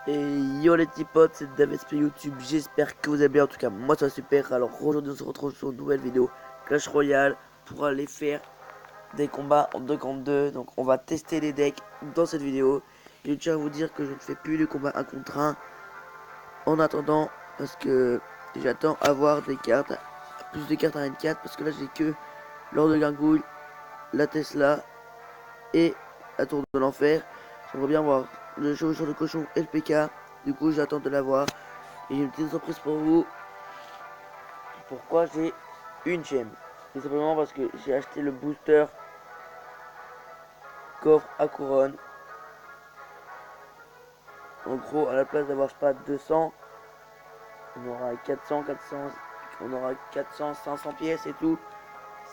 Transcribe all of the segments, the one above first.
Et yo les petits potes, c'est DavSP YouTube, j'espère que vous allez bien, en tout cas moi ça va super. Alors aujourd'hui on se retrouve sur une nouvelle vidéo Clash Royale pour aller faire des combats en 2 contre 2. Donc on va tester les decks dans cette vidéo. Et je tiens à vous dire que je ne fais plus les combats 1 contre 1 en attendant, parce que j'attends avoir des cartes, plus de cartes à N4, parce que là j'ai que l'or de gargouille, la Tesla et la tour de l'enfer. J'aimerais bien voir le chevaucheur de cochon et le PK. Du coup j'attends de l'avoir. Et j'ai une petite surprise pour vous. Pourquoi j'ai une gemme? Tout simplement parce que j'ai acheté le booster coffre à couronne. En gros, à la place d'avoir pas 200, on aura 400, on aura 400, 500 pièces et tout.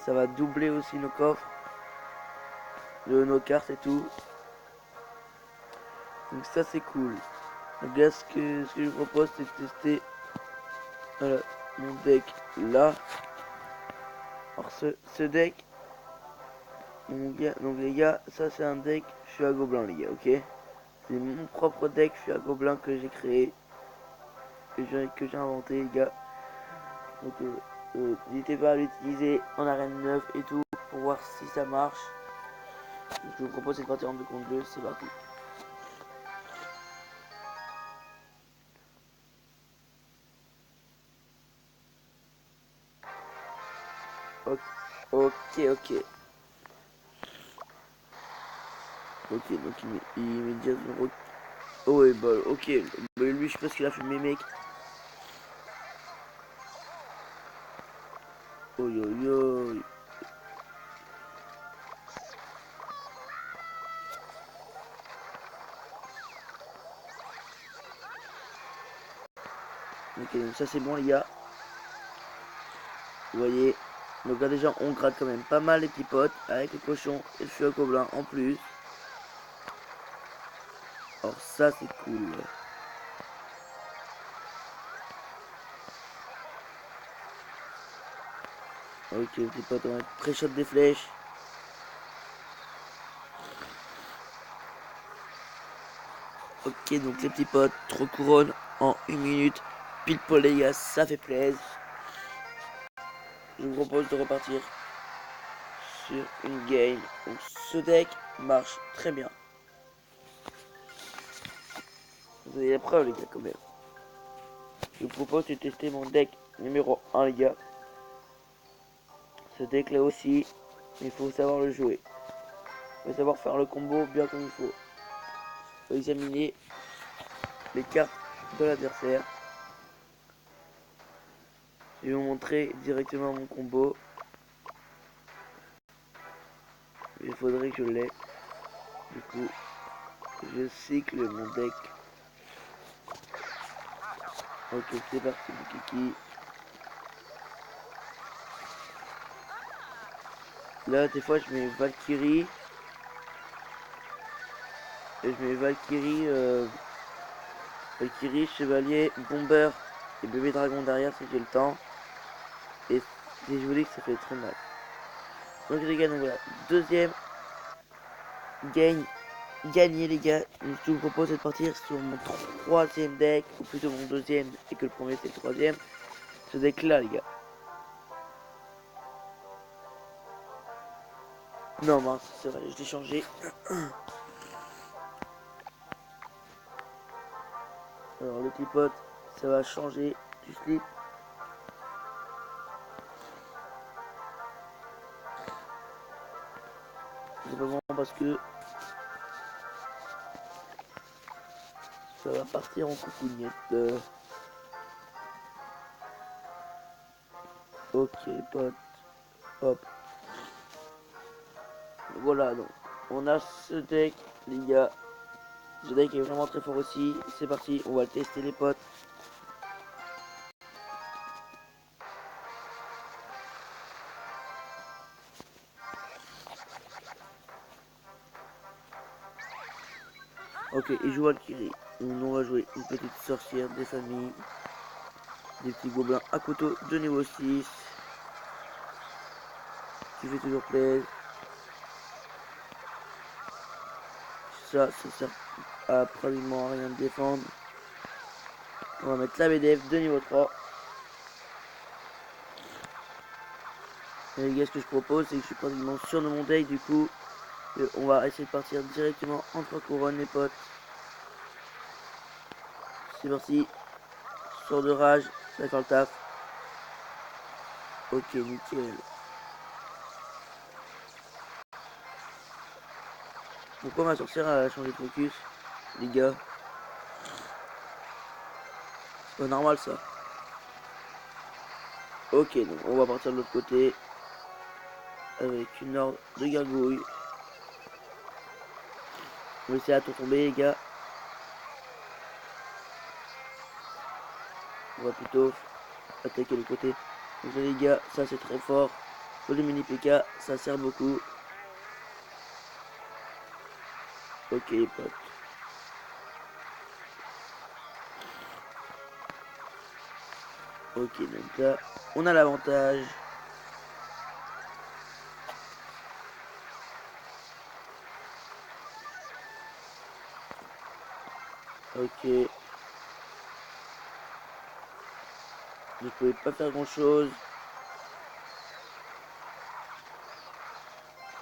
Ça va doubler aussi nos coffres, nos cartes et tout. Donc ça c'est cool. Donc là ce que je vous propose c'est de tester mon deck là. Alors ce deck, mon gars, donc les gars, ça c'est un deck, je suis à gobelin les gars, ok. C'est mon propre deck, je suis à gobelin que j'ai créé, que j'ai inventé les gars. Donc n'hésitez pas à l'utiliser en arène 9 et tout pour voir si ça marche. Donc, je vous propose cette partie en 2 contre 2, c'est parti. Ok, ok. Ok, donc il met déjà son rock. Oh ouais, bah ok. Bah, lui, je sais pas ce qu'il a fait, mes mecs. Oh yo yo. Ok, donc ça c'est bon, les gars. Vous voyez. Donc là, déjà, on gratte quand même pas mal les petits potes avec le cochon et le feu à gobelin en plus. Alors, ça c'est cool. Ok, les petits potes, on va pré-shot des flèches. Ok, donc les petits potes, 3 couronnes en 1 minute. Pile poil, les gars, ça fait plaisir. Je vous propose de repartir sur une game. Donc ce deck marche très bien. Vous avez la preuve les gars quand même. Je vous propose de tester mon deck numéro 1 les gars. Ce deck là aussi, il faut savoir le jouer. Il faut savoir faire le combo bien comme il faut. Il faut examiner les cartes de l'adversaire. Je vais vous montrer directement mon combo. Il faudrait que je l'ai. Du coup, je cycle mon deck. Ok, c'est parti mon kiki. Là, des fois, je mets Valkyrie. Et je mets Valkyrie, Chevalier, Bomber et Bébé Dragon derrière si j'ai le temps. Et si je vous dis que ça fait très mal. Donc les gars, donc voilà. Deuxième game gagné les gars. Donc, je vous propose de partir sur mon troisième deck. Ou plutôt mon deuxième. Et que le premier c'est le troisième. Ce deck là les gars. Non mince, c'est vrai, je l'ai changé. Alors le petit pote, ça va changer du slip. C'est pas vraiment parce que ça va partir en coucougnette. Ok pote, hop. Voilà donc, on a ce deck les gars. Ce deck est vraiment très fort aussi. C'est parti, on va le tester les potes. Ok, il joue Valkyrie. On va jouer une petite sorcière des familles. Des petits gobelins à couteau de niveau 6. Qui fait toujours plaisir. Ça, c'est ça. à pratiquement rien de défendre. On va mettre la BDF de niveau 3. Et les gars, ce que je propose, c'est que je suis pratiquement sûr de mon deck, du coup, on va essayer de partir directement en 3 couronnes, les potes. C'est parti. Sort de rage, ça va faire le taf. Ok, nickel. Pourquoi ma sorcière a changé de focus, les gars? C'est pas normal ça. Ok, donc on va partir de l'autre côté avec une horde de gargouilles. On va essayer à tout tomber, les gars. On va plutôt attaquer le côté. Donc là, les gars, ça c'est très fort. Pour les mini PK, ça sert beaucoup. Ok, les potes. Ok, donc là, on a l'avantage. Ok. Je pouvais pas faire grand chose.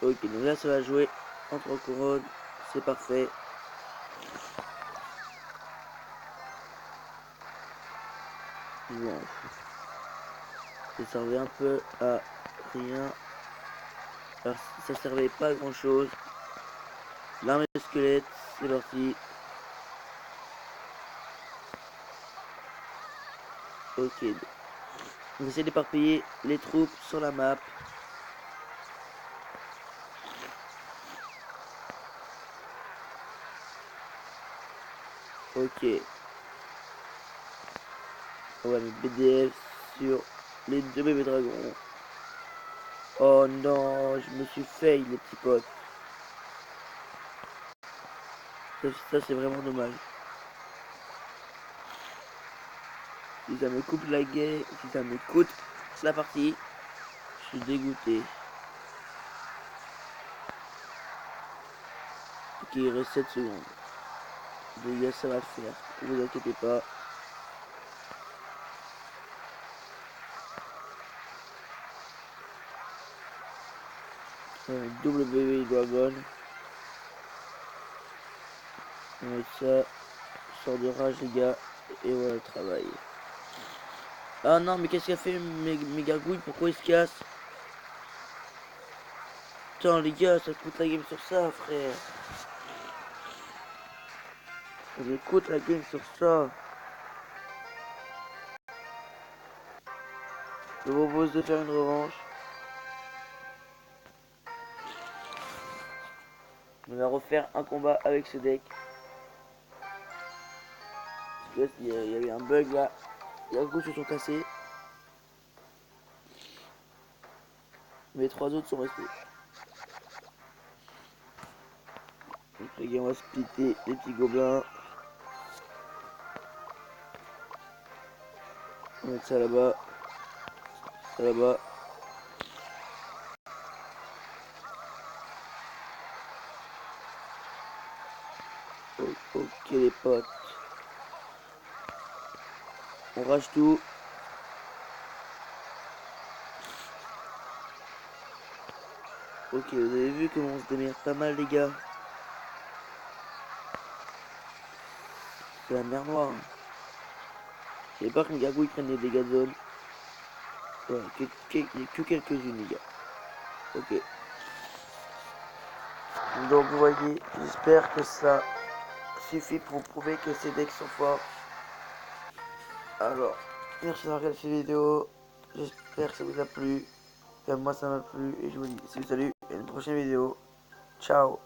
Ok, donc là, ça va jouer en 3 couronnes. C'est parfait. Bon. Ça servait un peu à rien. Alors, ça servait pas à grand chose. L'armée de squelettes, c'est parti. Ok. On essaie d'éparpiller les troupes sur la map. Ok. On va mettre BDF sur les 2 bébés dragons. Oh non, je me suis fail les petits potes. Ça c'est vraiment dommage. Si ça me coupe la game, si ça me coûte la partie, je suis dégoûté. Ok, il reste 7 secondes. Les gars, ça va le faire. Ne vous inquiétez pas. Double bébé dragon. On va mettre ça. Sort de rage les gars. Et voilà le travail. Ah non, mais qu'est-ce qu'a fait mes gargouilles? Pourquoi ils se cassent? Putain les gars, ça coûte la game sur ça frère. Ça me coûte la game sur ça. Je vous propose de faire une revanche. On va refaire un combat avec ce deck. Parce que là, il y avait un bug là. Les gargouilles se sont cassés. Mais les 3 autres sont restés. Donc les gars, on va splitter les petits gobelins. On va mettre ça là-bas. Ça là-bas. Ok les potes. On rage tout. Ok, vous avez vu comment on se démerde pas mal les gars. C'est la mer Noire. Je savais pas que mes gargouilles prennent des dégâts de zone. Ouais, que quelques-unes les gars. Ok. Donc vous voyez, j'espère que ça suffit pour prouver que ces decks sont forts. Alors, merci d'avoir regardé cette vidéo. J'espère que ça vous a plu. Moi ça m'a plu. Et je vous dis salut à une prochaine vidéo. Ciao.